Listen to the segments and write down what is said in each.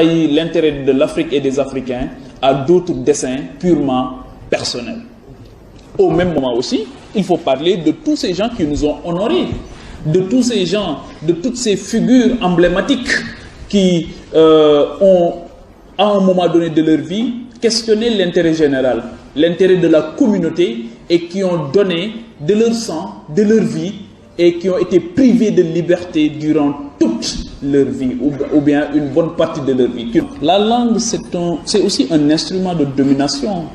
l'intérêt de l'Afrique et des Africains à d'autres desseins purement personnels. Au même moment aussi, il faut parler de tous ces gens qui nous ont honorés, de tous ces gens, de toutes ces figures emblématiques qui ont, à un moment donné de leur vie, questionné l'intérêt général, l'intérêt de la communauté et qui ont donné de leur sang, de leur vie et qui ont été privés de liberté durant toute leur vie ou bien une bonne partie de leur vie. La langue, c'est aussi un instrument de domination.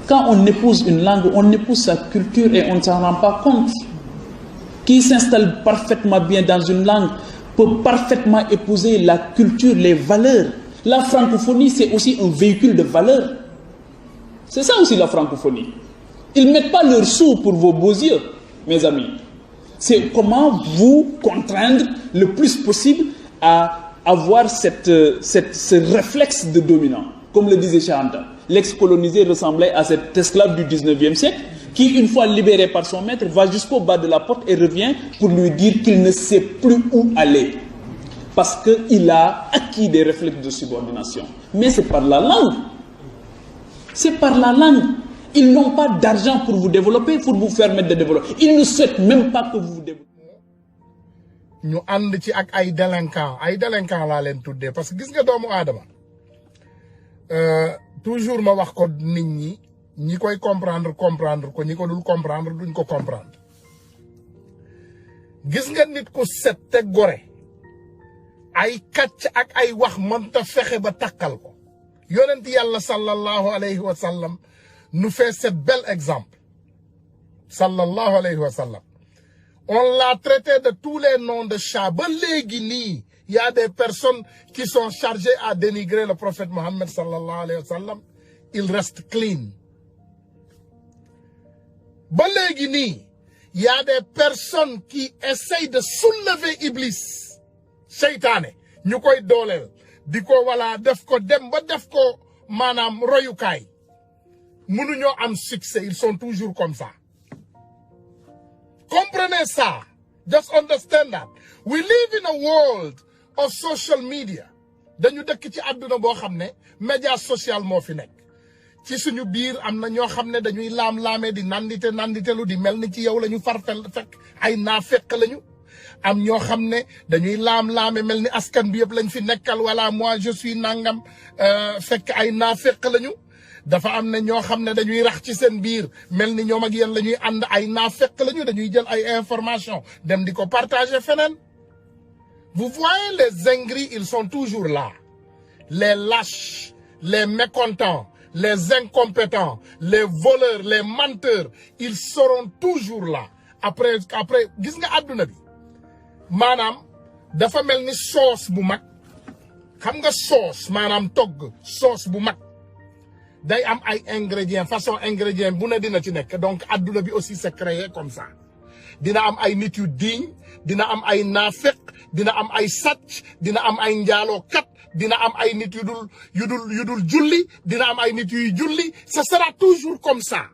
Quand on épouse une langue, on épouse sa culture et on ne s'en rend pas compte. Qui s'installe parfaitement bien dans une langue peut parfaitement épouser la culture, les valeurs. La francophonie, c'est aussi un véhicule de valeurs. C'est ça aussi la francophonie. Ils ne mettent pas leurs sous pour vos beaux yeux, mes amis. C'est comment vous contraindre le plus possible à avoir ce réflexe de dominant. Comme le disait Cheikh, l'ex-colonisé ressemblait à cet esclave du 19e siècle qui, une fois libéré par son maître, va jusqu'au bas de la porte et revient pour lui dire qu'il ne sait plus où aller. Parce qu'il a acquis des réflexes de subordination. Mais c'est par la langue. C'est par la langue. Ils n'ont pas d'argent pour vous développer, pour vous permettre de développer. Ils ne souhaitent même pas que vous vous développez. Ñu ànd ci ak ay délinquants laa leen tuddee parce que gis nga doomu aadama toujours ma wax ko nit ñi koy comprendre ko ñi ko dul comprendre duñ ko comprendre gis nga nit ku set te gore ay kàcc ak ay wax mënta fexe ba takkal ko yonent yàlla sallallahu alayhi wa sallam nous fait ce bel exemple sallallahu alayhi wa sallam on l'a traité de tous les noms de chat ba léegi nii il y a des personnes qui sont chargées à dénigrer le prophète Mohammed sallallahu alayhi wa sallam il reste clean ba léegi nii il y a des personnes qui essayent de soulever Iblis seytaane ñu koy dooleel di ko wala def ko dem ba def ko maanaam royukaay mënuñoo am succès ils sont toujours comme ça comprenez ça just understand that we live in a world of social media dañu dëkk ci àdduna boo xam ne média social moo fi nekk ci suñu biir am na ñoo xam ne dañuy laam-laamee di nanditelu di mel ni ci yow la ñu farfel fekk ay naafeq lañu am ñoo xam ne dañuy laam-laame mel ni askan bi yëpp lañ fi nekkal wala moi je suis nangam fekk ay naafeq lañu dafa am ne ñoo xam ne dañuy rax ci seen biir mel ni ñoom ak yéen la ñuy ànd ay naafeq lañu dañuy jël ay information dem di ko partager feneen vous voyez les aigris ils sont toujours là les lâches les mécontents les incompétents les voleurs les menteurs ils seront toujours là après gis nga àdduna bi maanaam dafa mel ni sauce bu mag xam nga sauce maanaam togg sauce bu mag day am ay ingrédients façon ingrédients bu ne dina ci nekk donc àdduna bi aussi c'est créé comme ça dina am ay nit yu digne dina am ay naafeq dina am ay sàcc dina am ay njaalookat dina am ay nit yu dul julli dina am ay nit yuy julli ça sera toujours comme ça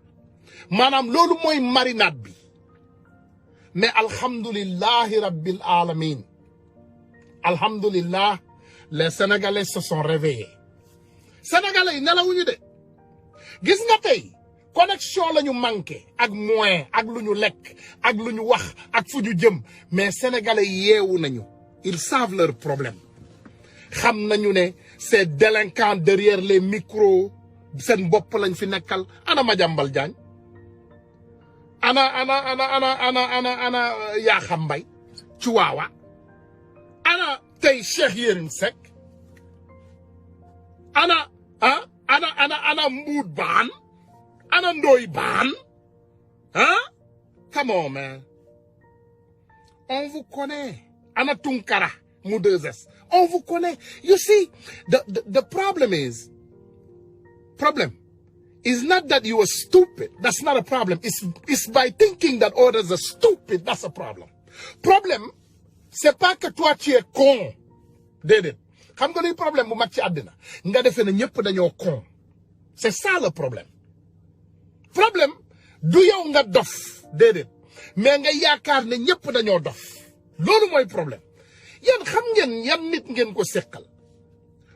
maanaam loolu mooy marinade bi mais alhamdulillahi rabbil alamin alhamdulillah les sénégalais se sont réveillés sénégalais yi nelawuñu de gis nga tey connexion la ñu manqué ak moyen ak lu ñu lekk ak lu ñu wax ak fu ñu jëm mais sénégalais yeewu nañu ils savent leurs problèmes xam nañu ne ces délinquants derrière les micros seen bopp lañ fi nekkal ana Madiambal Diagne ana Yakham Mbaye Chiwawa ana tey Cheikh Yérim Seck ana Mboud Bane ana Ndoye Bane come on man on vous connaît ana Tunkara mu 2S on vous connaît you see the problem is not that you are stupid that's not a problem it's by thinking that others are stupid that's a problem c'est pas que toi tu es con déedéet xam nga luy problème bu mag ci àddina nga defee ne ñëpp dañoo con c'est ça le problème du yow nga dof déedéet mais nga yaakaar ne ñëpp dañoo dof loolu mooy problème yéen xam ngeen yan nit ngeen ko seqal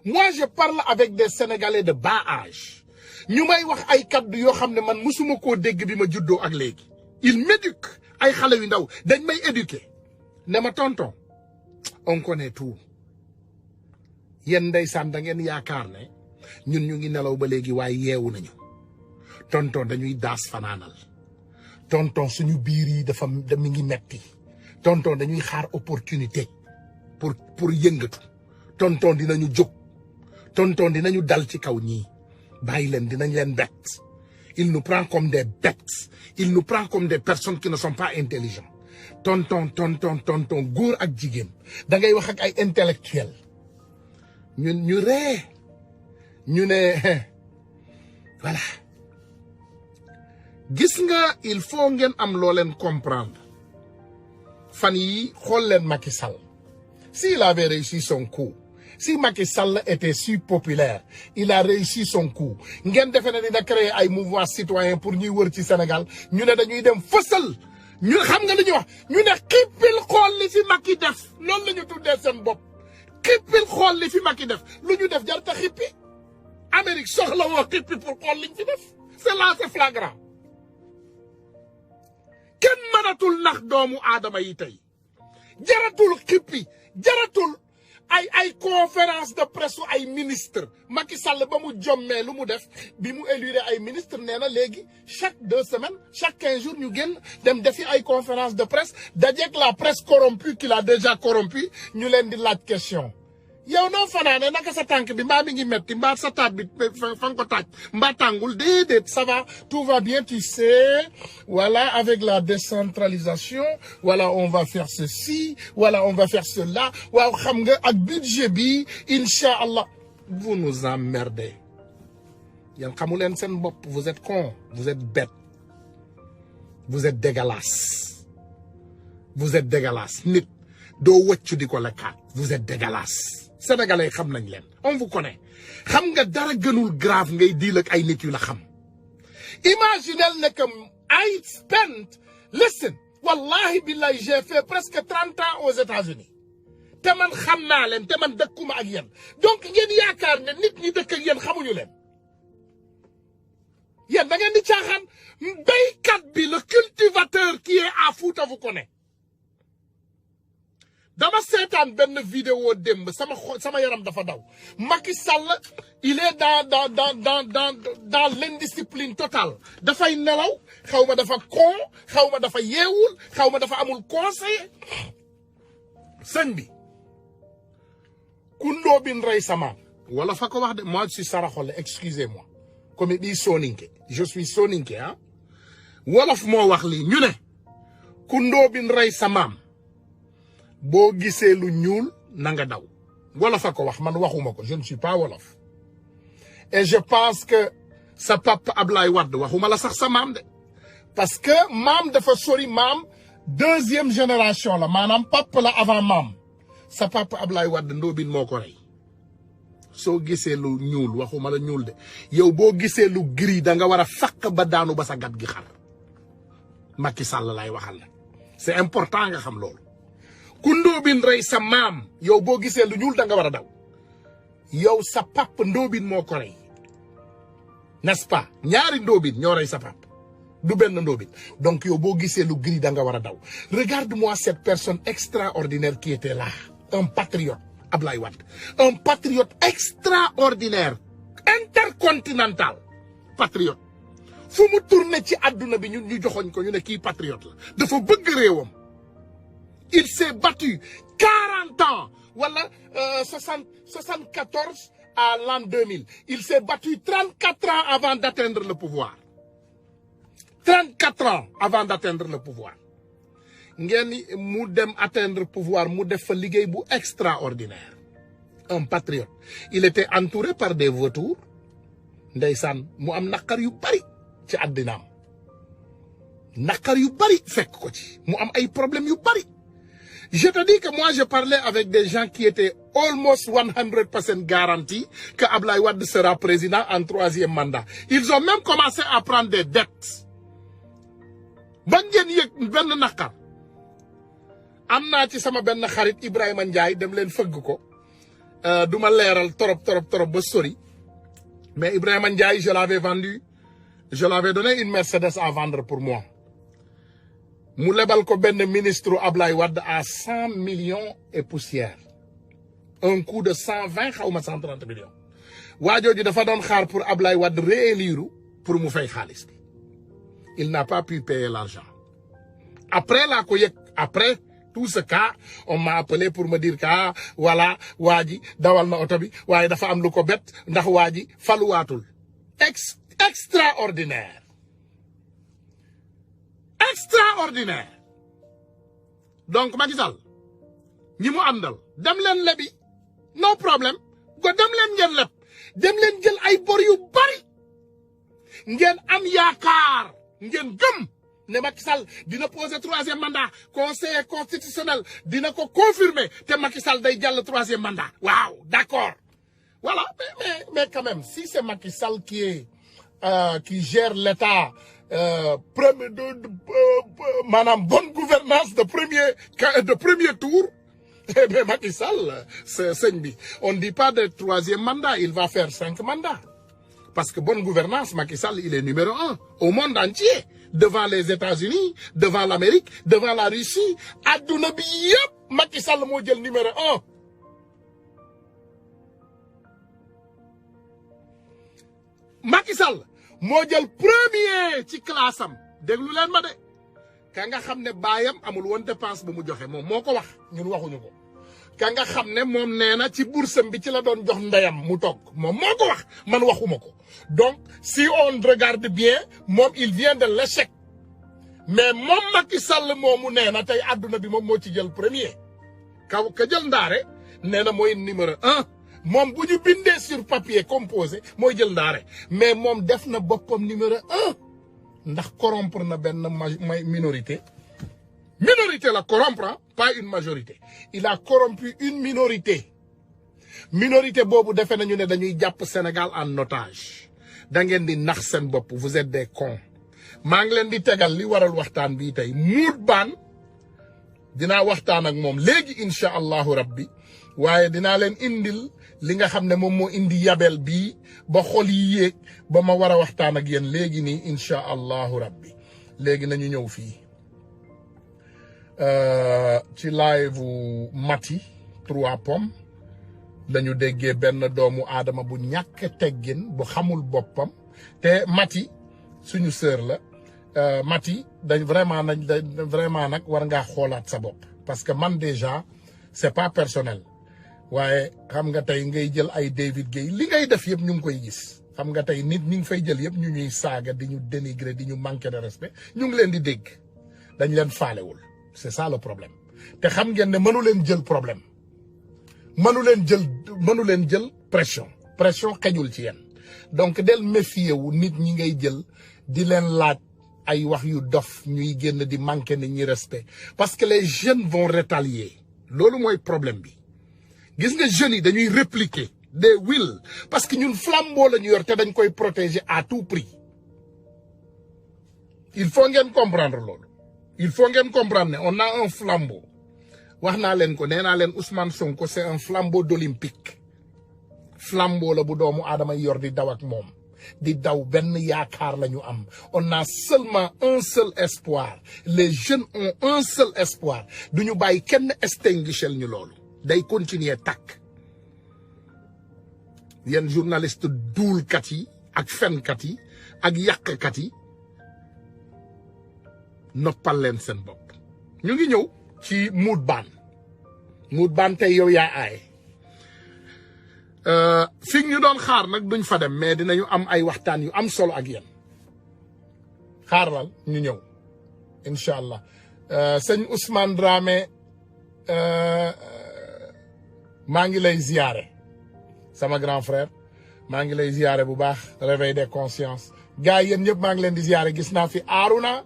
moi je parle avec des Sénégalais de bas âge ñu may wax ay kaddu yoo xam ne man musuma koo dégg bi ma juddoo ak léegi il m'éduque ay xale yu ndaw dañ may éduquer ne ma tonton on connaît tout yéen ndeysaan da ngeen yaakaar ne ñun ñu ngi nelaw ba léegi waaye yeewu nañu tonton dañuy daas fanaanal tonton suñu biir yi dafa mi ngi metti tonton dañuy xaar opportunité pour yëngatu tonton dinañu jóg tonton dinañu dal ci kaw ñii bàyyi leen dinañ leen bett il nous prend comme des bêtes il nous prend comme des personnes qui ne sont pas intelligentes tonton góor ak jigéen da ngay wax ak ay intellectuel ñun ñu ree ñu ne voilà gis nga il faut ngeen am loo leen comprendre fan yi xool leen Macky Sall s'il avait réussi son coup si Macky Sall était si populaire il a réussi son coup ngeen defe ne dina créer ay mouvement citoyen pour ñuy wër ci Sénégal ñu ne dañuy dem fësal ñu xam nga li ñuy wax ñu ne xippil xool li fi Macky def loolu la ñu tuddee seen bopp xippil xool li fi Macky def lu ñu def jar ta xippi Amérique soxla woo xippi pour xool liñ fi def c'est là c'est flagrant kenn mënatul nax doomu aadama yi tey jaratul xippi jaratul ay conférence de presse ay ministre Macky Sall ba mu jommee lu mu def bi mu élire ay ministre nee na léegi chaque 2 semaines chaque 15 jours ñu génn dem defi ay conférence de presse dajeek la presse corrompue qu'il a déjà corrompu ñu leen di laaj question yow noo fanaane naka sa tànk bi mbaa mi ngi metti mbaa sa taat bi fa nga ko taaj mbaa tàngul déedéet ça va tout va bien tu sais voilà avec la décentralisation voilà on va faire ceci voilà on va faire cela waaw xam nga ak budget bi incha allah vous nous emmerdez yéen xamu leen seen bopp vous êtes con vous êtes bête vous êtes dégueulasse nit doo wëccu di ko lekkaat vous êtes dégueulasse Sénégalais xam nañ leen on vous connaît xam nga dara gënul grave ngay diil ak ay nit yu la xam imaginez ne que I spent listen wallahi billahi j'ai fait presque 30 ans aux États-Unis te man xam naa leen te man dëkkuma ak yéen donc ngeen yaakaar ne nit ñi dëkk ak yéen xamuñu leen yéen da ngeen di caaxaan béykat bi le cultivateur qui est à Fouta vous connaît dama seetaan benn vidéo démb sama yaram dafa daw Macky Sall il est dans l'indiscipline totale dafay nelaw xaw ma dafa con xaw ma dafa yeewul xaw ma dafa amul conseiller sëñ bi kundoo bin rey sama wala fa ko wax de moi je suis saraxole excusez-moi comme di soninke je suis soninke ah wolof moo wax lii ñu ne kundoo bin rey samaam boo gisee lu ñuul na nga daw wolof a ko wax man waxuma ko je ne suis pas wolof et je pense que sa papa Ablaye Wade waxuma la sax sa maam de parce que maam dafa sori maam 2e génération la maanaam papa la avant maam sa papa Ablaye Wade Ndobin moo ko rey soo gisee lu ñuul waxuma la ñuul de yow boo gisee lu gris da nga war a faq ba daanu ba sa gat gi xar Macky Sall lay waxal la c'est important nga xam loolu ku Ndobin rey sa maam yow boo gisee lu ñuul da nga war a daw yow sa papa Ndobin moo ko rey n'est-ce pas ñaari Ndobin ñoo rey sa papa du benn Ndobin donc yow boo gisee lu gris da nga war a daw regarde-moi cette personne extraordinaire qui était là un patriote Ablaye Wade un patriote extraordinaire intercontinental patriote fu mu tourné ci àdduna bi ñu joxoñ ko ñu ne kii patriote la dafa bëgg réewam il s'est battu 40 ans wala 74 à l'an 2000 il s'est battu 34 ans avant d'atteindre le pouvoir 34 ans avant d'atteindre le pouvoir ngeen mu dem atteindre pouvoir mu def fa liggéey bu extraordinaire un patriote il était entouré par des vautours ndeysaan mu am naqar yu bari ci àddinaam naqar yu bari fekk ko ci mu am ay problèmes yu bari. Je te dis que moi, je parlais avec des gens qui étaient almost 100% garantis que Ablaye Wade sera président en 3e mandat. Ils ont même commencé à prendre des dettes. Ba ngeen yëg benn naqar am naa ci sama benn xarit Ibrahima Ndiaye dem leen fëgg ko duma leeral trop ba sori mais Ibrahima Ndiaye je l'avais donné une Mercedes à vendre pour moi mu lebal ko benn ministre Ablaye Wade à 100 millions et poussière un coût de 120 xawma 130 millions waa jooju dafa doon xaar pour Ablaye Wade réélire pour mu fay xaalis bi il n'a pas pu payer l'argent après laa ko yëg après tout ce cas on m'a appelé pour me dire que voilà waa ji dawal na oto bi waaye dafa am lu ko bett ndax waa ji faluwaatul extraordinaire donc Macky Sall ñi mu àndal dem leen lebi no problème go dem leen ngeen leb dem leen jël ay bor yu bari ngeen am yaakaar ngeen gëm ne Macky Sall dina poser 3e mandat conseiller constitutionnel dina ko confirmer te Macky Sall day jàll 3e mandat waaw d'accord voilà mais quand même si c'est Macky Sall qui gère l'État maanaam bonne gouvernance de premier tour mais Macky Sall sëñ bi on ne dit pas de 3e mandat il va faire 5 mandats parce que bonne gouvernance Macky Sall il est numéro 1 au monde entier devant les États-Unis devant l'Amérique devant la Russie adduna bi yëpp Macky Sall moo jël numéro 1 Macky Sall moo jël premier ci classe am déglu leen ma de ka nga xam ne baayam amul woon dépense bu mu joxe moom moo ko wax ñun waxuñu ko ka nga xam ne moom nee na ci boursam bi ci la doon jox ndeyam mu toog moom moo ko wax man waxuma ko donc si on regarde bien moom il vient de l'échec mais moom Macky Sall moomu nee na tey adduna bi moom moo ci jël premier ka jël ndaare nee na mooy numéro 1 moom bu ñu bindee sur papier composé mooy jël ndaare mais moom def na boppam numéro 1 ndax corrompre na benn minorité la corrompre pas une majorité il a corrompu une minorité boobu defe nañu ne dañuy jàpp Sénégal en otage da ngeen di nax seen bopp vous êtes des cons maa ngi leen di tegal li waral waxtaan bii tey muut baan dinaa waxtaan ak moom léegi incha allahu rabbi waaye dinaa leen indil li nga xam ne moom moo indi yabel bii ba xol yi yéeg ba ma war a waxtaan ak yéen léegi nii incha allahu rabbi léegi nañu ñëw fii ci live Mati 3 pommes dañu déggee benn doomu aadama bu ñàkk teggin bu xamul boppam te Mati suñu sœur la Mati dañ vraiment nag war ngaa xoolaat sa bopp parce que man déjà c'est pas personnel waaye xam nga tey ngay jël ay David Gueye li ngay def yëpp ñu ngi koy gis xam nga tey nit ñi ngi fay jël yëpp ñu ñuy saaga di ñu dénigrer di ñu manquer de respect ñu ngi leen di dégg dañ leen faalewul c'est ça le problème te xam ngeen ne mënu leen jël problème mënu leen jël pression xejul ci yéen donc del méfier wu nit ñi ngay jël di leen laaj ay wax yu dof ñuy génn di manquer nit ñi respect parce que les jeunes vont rétalier loolu mooy problème bi gis nga jeunes yi dañuy répliquer des will parce que ñun flambeau la ñu yor te dañ koy protéger à tout prix il faut ngeen comprendre loolu il faut ngeen comprendre ne on a un flambeau wax naa leen ko nee naa leen Ousmane Sonko c'est un flambeau d'olympique flambeau la bu doomu aadama yor di daw ak moom di daw benn yaakaar la ñu am on a seulement un seul espoir les jeunes ont un seul espoir du ñu bàyyi kenn extinguisher ñu loolu day continuer takk yéen journaliste duulkat yi ak fenkat yi ak yàqkat yi noppal leen seen bopp ñu ngi ñëw ci muut baan tey yow yaa aaye fi ñu doon xaar nag duñ fa dem mais dinañu am ay waxtaan yu am solo ak yéen xaaral ñu ñëw incha allah sëñ Ousmane Dramé maa ngi lay ziyaare sama grand frère maa ngi lay ziyaare bu baax réveil des consciences gars yi yéen ñëpp maa ngi leen di ziyaare gis naa fi Aruna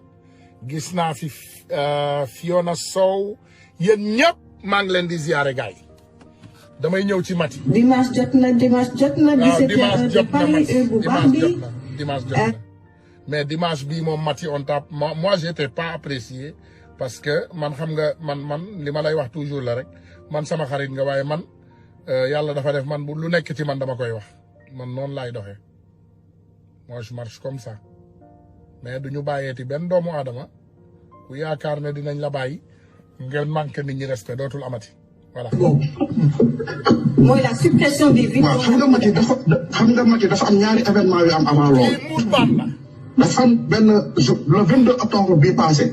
gis naa fi Fiona Sow yéen ñëpp maa ngi leen di ziyaare gars yi damay ñëw ci Mati. dimanche jot na. dimanche jot na mais dimanche bii moom Mati on t'a moi j'étais pas apprécié parce que man xam nga man li ma lay wax toujours la rek man sama xarit nga waaye man yàlla dafa def man bu lu nekk ci man dama koy wax man noonu laay doxee moi je marche comme ça mais duñu bàyyeeti benn doomu aadama ku yaakaar ne dinañ la bàyyi ngeen manqué nit ñi respect dootul amati voilà. mooy la suppression des vies. waaw xam nga Macky dafa am ñaari événement yu am avant loolu. kii muut baam la. dafa am benn le 22 octobre bii passé.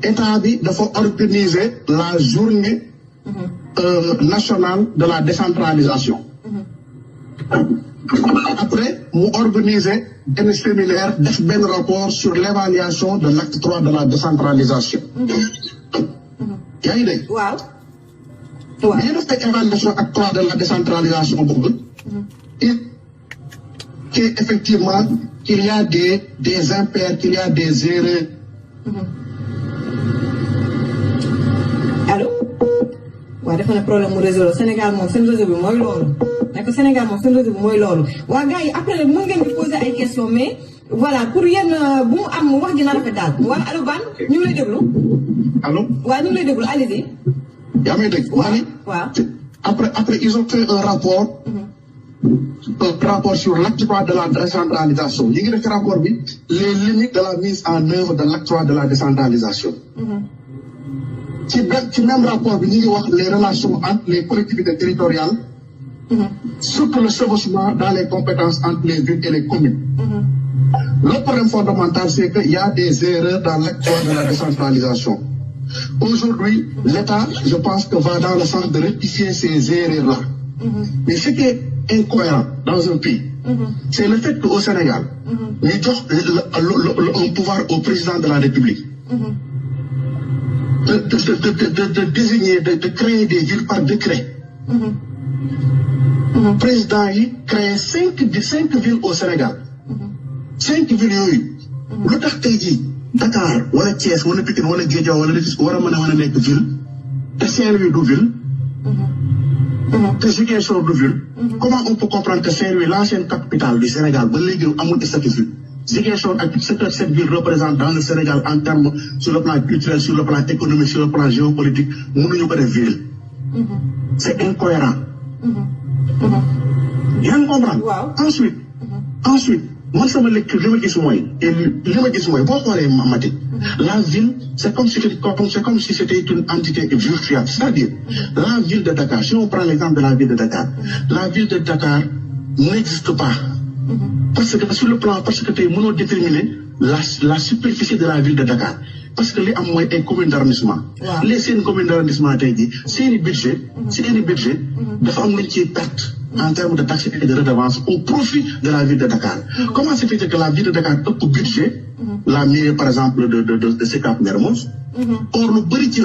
état bi dafa organiser la journée nationale de la décentralisation. Après mu organiser benn séminaire def benn rapport sur l'évaluation de l'acte 3 de la décentralisation. yaa ngi dégg. waaw. waaw ñu def évaluation acte 3 de la décentralisation boobu. que effectivement qu'il y a des impairs, qu'il y a des erreurs. Allô. waaw dafa ne problème mu réseau la Sénégal moom seen réseau bi mooy loolu. nekk Sénégal moom seen réseau bi mooy loolu waa gars yi après mën ngeen di poser ay questions mais voilà pour yéen bu mu am wax ji na rafet daal waa allo Ban ñu ngi lay déglu. Allô. waaw ñu ngi lay déglu allez-y. yaa may dégg. waaw. Après ils ont fait un rapport. Un rapport sur l'acte 3 de la décentralisation. ñu ngi def rapport bi les limites de la mise en œuvre de l'acte 3 de la décentralisation. ci même rapport bi ñu ngi wax les relations entre les collectivités territoriales. Surtout le chevauchement dans les compétences entre les villes et les communes. Le problème fondamental, c'est qu'il y a des erreurs dans l'acte 3 de la décentralisation. Aujourd'hui, l'État, je pense que va dans le sens de rectifier ces erreurs-là. Mais ce qui est incohérent dans un pays, c'est le fait qu'au Sénégal, nous donne un pouvoir au président de la République. De désigner, de créer des villes par décret. Président yi créé 5 villes au Sénégal. 5 villes yooyu. lu tax tey jii Dakar wala Thiès wala Pikine wala Guédiawaye wala Rufisque war a mën a nekk ville te Saint-Louis du ville. te Ziguinchor du ville. Comment on peut comprendre que Saint-Louis, l'ancienne capitale du Sénégal, ba léegi amul statut ville. Ziguinchor ak cette ville représente dans le Sénégal en termes sur le plan culturel, sur le plan économique, sur le plan géopolitique, mënuñu ko def ville. C'est incohérent. yaa ngi comprendre. waaw ensuite man sama lecture li ma gis mooy boo xoolee Mati la ville c'est comme si c'était une entité virtuelle, c'est-à-dire la ville de Dakar, si on prend l'exemple de la ville de Dakar, la ville de Dakar n'existe pas parce que tey mënoo déterminer la superficie de la ville de Dakar parce que li am mooy ay communes d'arrondissement. les seen communes d'arrondissement tey jii seeni budget dafa am luñ ciy perte en termes de taxes et de redevances au profit de la ville de Dakar. Comment se fait que la ville de Dakar ëpp budget la mairie par exemple de Sicap Mermoz. Or lu bëri ci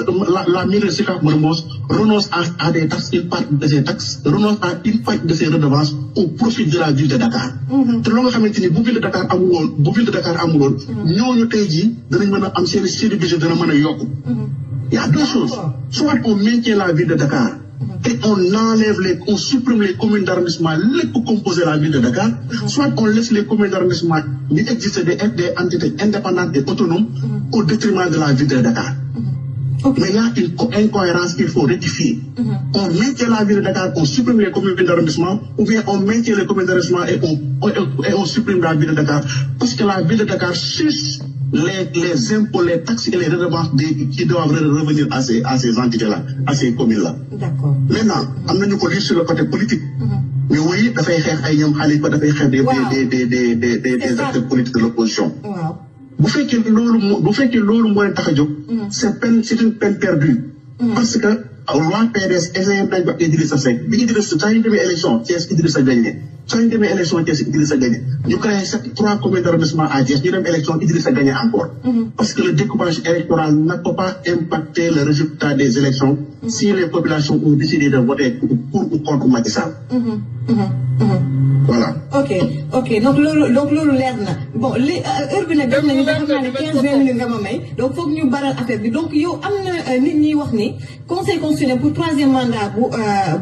la mairie de Sicap Mermoz renonce à des taxes, une partie de ces taxes, renonce à une partie de ces redevances au profit de la ville de Dakar. te loo nga xamante ni bu ville de Dakar amul woon ñooñu tey jii danañ mën a am seen budget dana mën a yokku. Il y a deux choses. Soit on maintient la ville de Dakar et on supprime les communes d'arrondissement pour composer la ville de Dakar, soit on laisse les communes d'arrondissement exister des entités indépendantes et autonomes au détriment de la ville de Dakar. Mais il y a une incohérence qu'il faut rectifier. On maintient la ville de Dakar, on supprime les communes d'arrondissement, ou bien on maintient les communes d'arrondissement et on supprime la ville de Dakar. Parce que la ville de Dakar suce les impôts, les taxes et les redevances qui doivent revenir à ces entités-là, à ces communes-là. D'accord. Maintenant, am nañu ko lire sur le côté politique. Mais oui, dafay xeex ay ñoom Khalifa dafay xeex des acteurs politiques de l'opposition. waaw. bu fekkee loolu moo leen tax a jóg. c'est une peine perdue. parce que waa PDS essayé nañ ba Idrissa Seck bi Idrissa saa ñu demee élection Thiès Idrissa gagné ñu créé 3 communes d'arrondissement à Thiès ñu dem élection Idrissa gagné encore. parce que le découpage électoral ne peut pas impacter le résultat des élections si les populations ont décidé de voter pour ou contre Macky Sall. Voilà. ok donc loolu leer na bon li heure bi nag def nañu xam naa ne 15-20 minutes nga ma may donc foog ñu baral affaire bi donc yow am na nit ñi wax ni conseil constitutionnel pour 3e mandat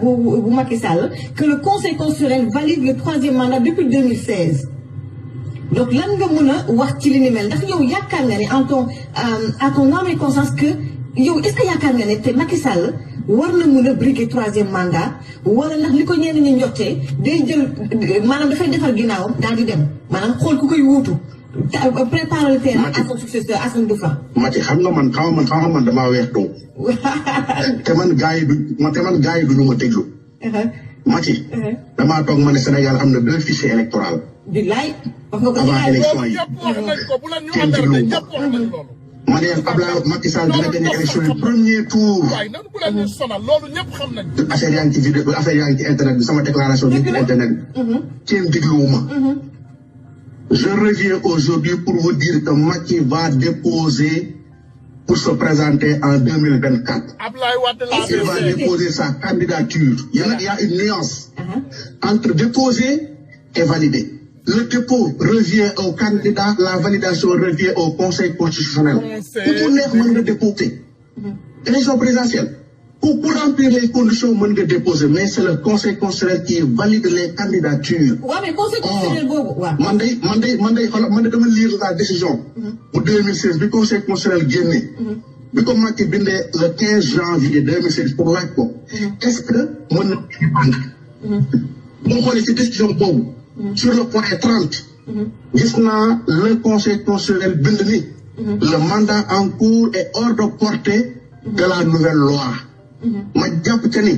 bu Macky Sall que le conseil constitutionnel valide le 3e mandat depuis 2016 donc lan nga mën a wax ci li ni mel ndax yow yaakaar nga ni à ton âme et conscience que yow est-ce que yaakaar nga ne te Macky Sall war na mun a briguer 3e mandat wala ndax li ko ñenn ñi njottee day jël maanaam dafay defar ginnaawam daal di dem maanaam xool ku koy wuutu préparer le terrain à son successeur à son dauphin. Mati xam nga man damaa weex too te man gars yi du ñu ma déglu. Mati. damaa toog ma ne Sénégal am na 2 fichiers électoraux. billaay wax nga ko avant élection yi. kenn déglu ma ne Abdoulaye Macky Sall dina gagné élection yi premier tour. affaire yaa ngi ci vidéo affaire yaa ngi ci internet bi sama déclaration bi ci internet bi. kenn dégluwuma. Je reviens aujourd'hui pour vous dire que Macky va déposer pour se présenter en 2024. Il va déposer sa candidature. Il y a une nuance entre déposer et valider. Le dépôt revient au candidat, la validation revient au Conseil constitutionnel. Pour mën nga déposer. Élection présidentielle. Pour remplir les conditions, mën nga déposer, mais c'est le Conseil constitutionnel qui valide les candidatures. Ouais, mais Conseil constitutionnel boobu waaw. man de dama lire la décision. pour 2016 bi Conseil constitutionnel génne. bi ko Macky bindee le 15 janvier 2016 pour laaj ko. est-ce que mën na dépendre. boo xoolee ci décision boobu. sur le point 30. gis naa le Conseil constitutionnel bind ni. le mandat en cours est hors de portée de la nouvelle loi. ma jàpp ca ni.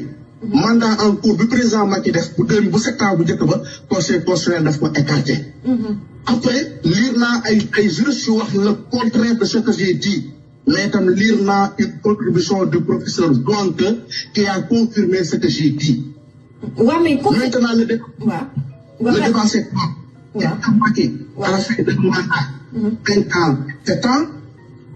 mandat en cours bi président Macky def bu septembre bu njëkk ba Conseil constitutionnel daf ko écarté. après lire naa ay juristes yu wax le contraire de ce que j'ai dit mais itam lire naa une contribution du professeur Blanc qui a confirmé ce que j'ai dit. waaw mais maintenant le débat c'est quoi. Macky à la fin de mandat 5 ans 7 ans.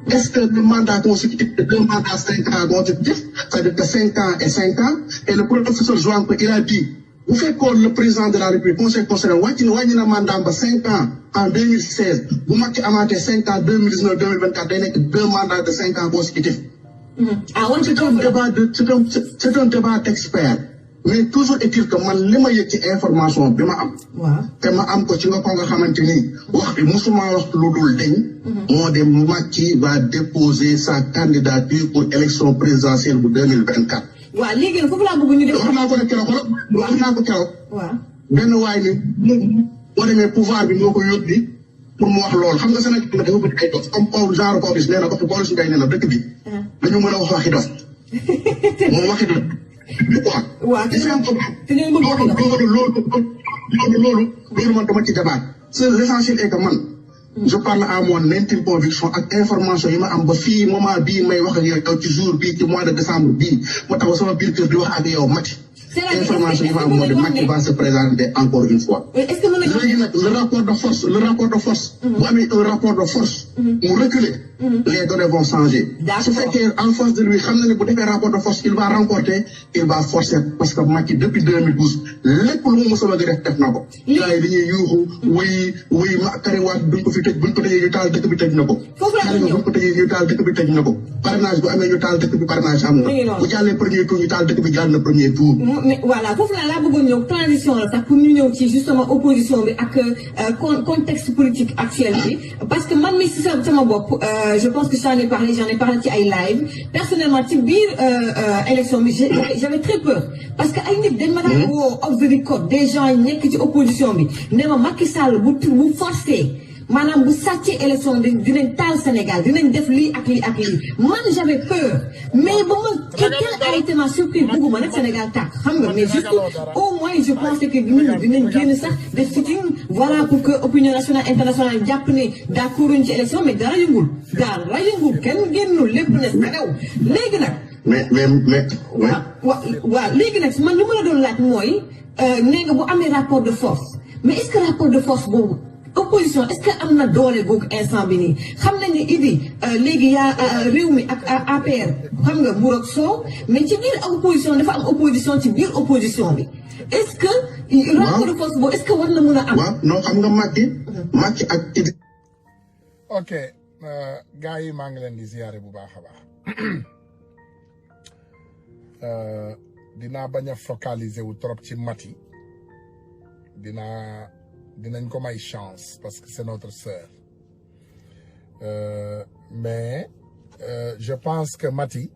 Est-ce que le mandat consécutif de 2 mandats 5 ans consécutifs, c'est-à-dire que 5 ans et 5 ans, et le professeur Joanko, il a dit, vous faites quoi le président de la République, Conseil constitutionnel, wàññi na mandat ba 5 ans en 2016, bu Macky amaatee 5 ans 2019 2024 day nekk 2 mandats de 5 ans consécutifs. C'est un débat d'experts. Mais toujours est-il que man li ma yëg ci information bi ma am. te ma am ko ci nga ko nga xamante ni wax bi musuma wax lu dul deñ. moo de Macky va déposer sa candidature pour élection présidentielle bu 2024. waaw léegi nag foofu laa bëgg ñu def. wax naa ko ne keroog wax naa ko keroog. benn waay ni boo demee pouvoir bi moo ko yóbbi pour mu wax loolu xam nga Sénégal dafa bëgg ay dof comme Paul genre Pawlish nee na ko Pawlish Mbaye nee na dëkk bi. dañu mën a wax waxi dof. moom waxi dof. waaw te ngeen bëgg wax loolu man dama ci débat. L'essentiel est que man. je parle à mon intime conviction ak information yi ma am ba fii moment bii may wax ak yow ci jour bii ci mois de décembre bii ma taxaw sama biir kër di wax ak yow Macky. information yi ma am moo de Macky va se présenter encore une fois. léegi nag le rapport de force. bu amee un rapport de force. mu reculer. les données vont changer. su fekkee en face de lui xam na ne bu defee rapport de force il va remporter il va forcer parce que Macky depuis 2012 lépp lu mu mos a bëgg def na ko. gars yi dañuy yuuxu wuy Karim Wade duñ ko fi tëj buñ ko tëjee ñu taal dëkk bi tëj na ko. buñ ko tëjee ñu taal dëkk bi tëj na ko. parrainage bu amee ñu taal dëkk bi parrainage am na. bu jàllee premier tour ñu taal dëkk bi jàll na premier tour. mais voilà foofu laa bëggoon ñëw transition la sax pour ñu ñëw ci justement opposition bi ak contexte politique actuel bi parce que man mi si sama bopp je pense que j'en ai parlé ci ay live personnellement ci biir élection bi j'avais très peur parce que ay nit dañ ma daan woo off the record des gens yi nekk ci opposition bi ne ma Macky Sall bu forcé maanaam bu sàccee élection bi dinañ taal Sénégal dinañ def lii ak lii ak lii man j'avais peur mais ba ma quelqu'un a été ma surprise bëgguma nag Sénégal tàkk xam nga mais juste au moins je pensais que dinañ génn sax def sitting voilà pour que opinion nationale internationale jàpp ne d'accord ci élection mais dara yëngul kenn génnul lépp ne rew léegi nag mais waaw léegi nag man li ma la doon laaj mooy nee nga bu amee rapport de force mais est-ce que rapport de force boobu opposition est-ce que am na doole googu instant bi nii xam nañ ne Idi léegi yaa réew mi ak APR xam nga mbuur ak soow mais ci biir opposition dafa am opposition ci biir opposition bi est-ce que rapport de force boobu est-ce que war na mën a am. waaw non xam nga Macky ak Idi. ok gars yi maa ngi leen di ziyaare bu baax a baax dinaa bañ a focaliser wu trop ci Maty dinañ ko may chance parce que c'est notre sœur mais je pense que Mati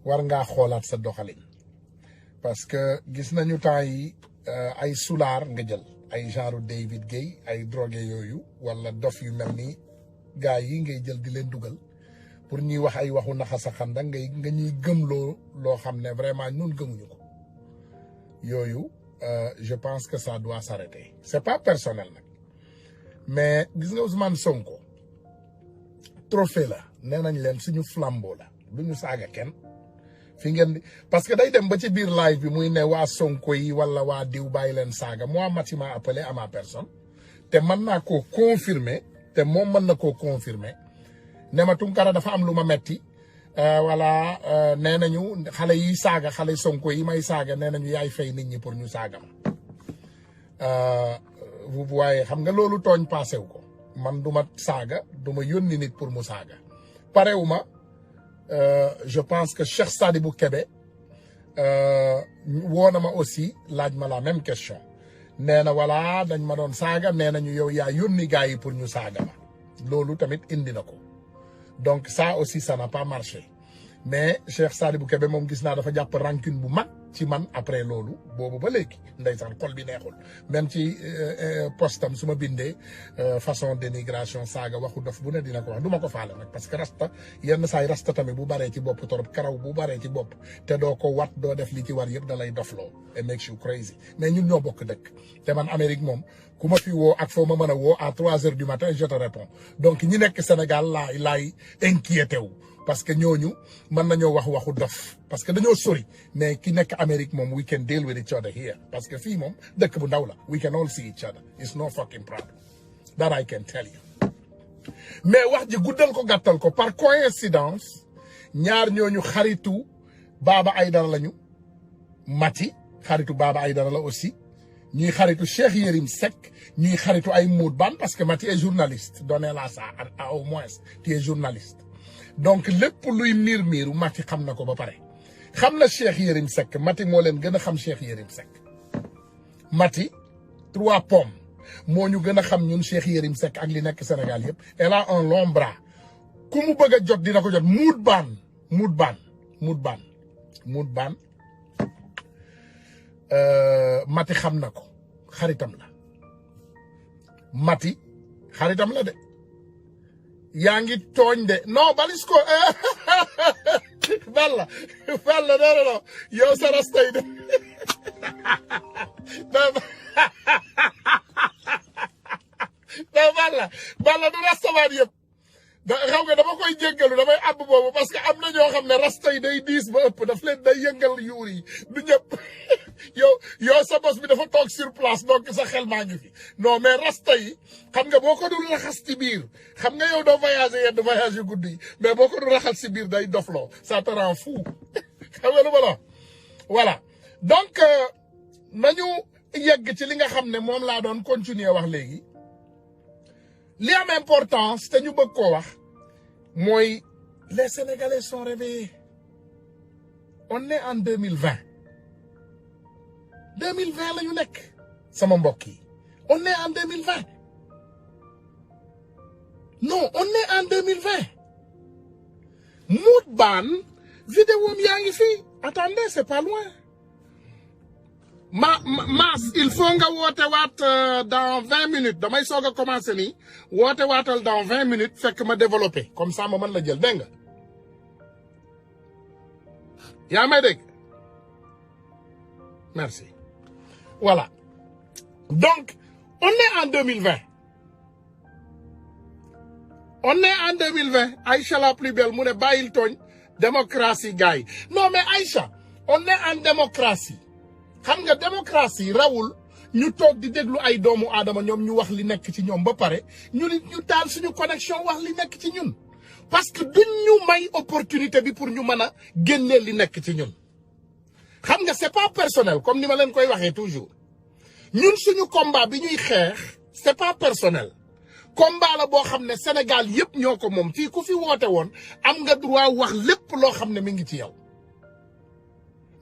war ngaa xoolaat sa doxalin parce que gis nañu temps yi ay sulaar nga jël ay genre David Gueye ay drogué yooyu wala dof yu mel ni gars yi ngay jël di leen dugal pour ñuy wax ay waxu naxa xanda nga ñuy gëmloo loo xam ne vraiment ñun gëmuñu ko yooyu je pense que ça doit s'arrêter c'est pas personnel nag mais gis nga Ousmane Sonko trophée la nee nañ leen suñu flambeau la du ñu saaga kenn fi ngeen parce que day dem ba ci biir live bi muy ne waa Sonko yi wala waa diw bàyyi leen saaga moi Mati m'a appelé à ma personne te mën naa koo confirmer te moom mën na koo confirmer ne ma Tunkara dafa am lu ma metti voilà nee nañu xale yi saaga xale Sonko yi may saaga nee nañu yaay fay nit ñi pour ñu saaga ma vous voyez xam nga loolu tooñ passé wu ko man du ma saaga du ma yónni nit pour mu saaga parewu ma je pense que Cheikh Sadibou Kébé woo na ma aussi laaj ma la même question nee na voilà dañ ma doon saaga nee nañu yow yaa yónni gars yi pour ñu saaga ma loolu tamit indi na ko donc ça aussi ça n'a pas marché mais Cheikh Sadibou Kébé moom gis naa dafa jàpp rancune bu mag ci man après loolu boobu ba léegi ndeysaan xol bi neexul même ci postam su ma bindee façon dénigration saaga waxu dof bu ne dina ko wax du ma ko faale nag parce que rasta yenn saa yi rasta tamit bu baree ci bopp torop karaw bu baree ci bopp te doo ko wat doo def li ci war yëpp da lay dofloo it makes you crazy mais ñun ñoo bokk dëkk te man Amérique moom ku ma fi woo ak foo ma mën a woo à 3 heures du matin je te réponds donc ñi nekk Sénégal laay inquiété wu parce que ñooñu mën nañoo wax waxu dof parce que dañoo sori mais ki nekk Amérique moom we can deal with each other here parce que fii moom dëkk bu ndaw la we can all see each other it's no fucking problem that I can tell you mais wax ji guddal ko gàttal ko par coïncidence ñaar ñooñu xaritu Baba Aïdara lañu Mati xaritu Baba Aïdara la aussi ñuy xaritu Cheikh Yérim Seck ñuy xaritu ay Mout Ban parce que Mati est journaliste donnez-la ça au moins tu es journaliste donc lépp luy miiru Mati xam na ko ba pare xam na Cheikh Yérim Seck Mati moo leen gën a xam Cheikh Yérim Seck Mati 3 pommes moo ñu gën a xam ñun Cheikh Yérim Seck ak li nekk Sénégal yëpp elle a un long bras ku mu bëgg a jot dina ko jot Mout Ban Mati xam na ko xaritam la Mati xaritam la de yaa ngi tooñ de non balis ko Balla non yow sa rastay de Balla du rastamaan yëpp xam nga dama koy jéggalu damay àbb boobu parce que am na ñoo xam ne rasta yi day diis ba ëpp daf leen day yëngal yuur yi du ñëpp yow sa bos bi dafa toog sur place donc sa xel maa ngi fi non mais rasta yi xam nga boo ko dul raxas ci biir xam nga yow doo voyager yenn voyage yu guddi yi mais boo ko dul raxas ci biir day dofloo ça te rend fou xam nga lu ma la voilà donc nañu yegg ci li nga xam ne moom laa doon continuer wax léegi li am importance te ñu bëgg koo wax mooy les Sénégalais sont réveillés on est en 2020 la ñu nekk sama mbokk yi on est en 2020 non on est en 2020 Mout Ban vidéo yaa ngi fii attendez c'est pas loin Mas il faut nga woote waat dans 20 minutes damay soog a commencer nii woote waatal dans 20 minutes fekk ma développé comme ça ma mën la jël dégg nga yaa may dégg merci voilà donc on est en 2020 Aïcha la plus belle mu ne bàyyil tooñ démocratie gars yi non mais Aïcha on est en démocratie xam nga démocratie rawul ñu toog di déglu ay doomu aadama ñoom ñu wax li nekk ci ñoom ba pare ñu taal suñu connexion wax li nekk ci ñun parce que duñ ñu may opportunité bi pour ñu mën a génnee li nekk ci ñun xam nga c'est pas personnel comme ni ma leen koy waxee toujours ñun suñu combat bi ñuy xeex c'est pas personnel combat la boo xam ne Sénégal yëpp ñoo ko moom fii ku fi woote woon am nga droit wax lépp loo xam ne mi ngi ci yow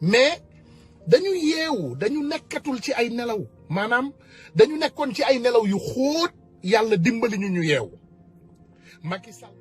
mais dañu yeewu dañu nekkatul ci ay nelaw maanaam dañu nekkoon ci ay nelaw yu xóot yàlla dimbali ñu yeewu Macky Sall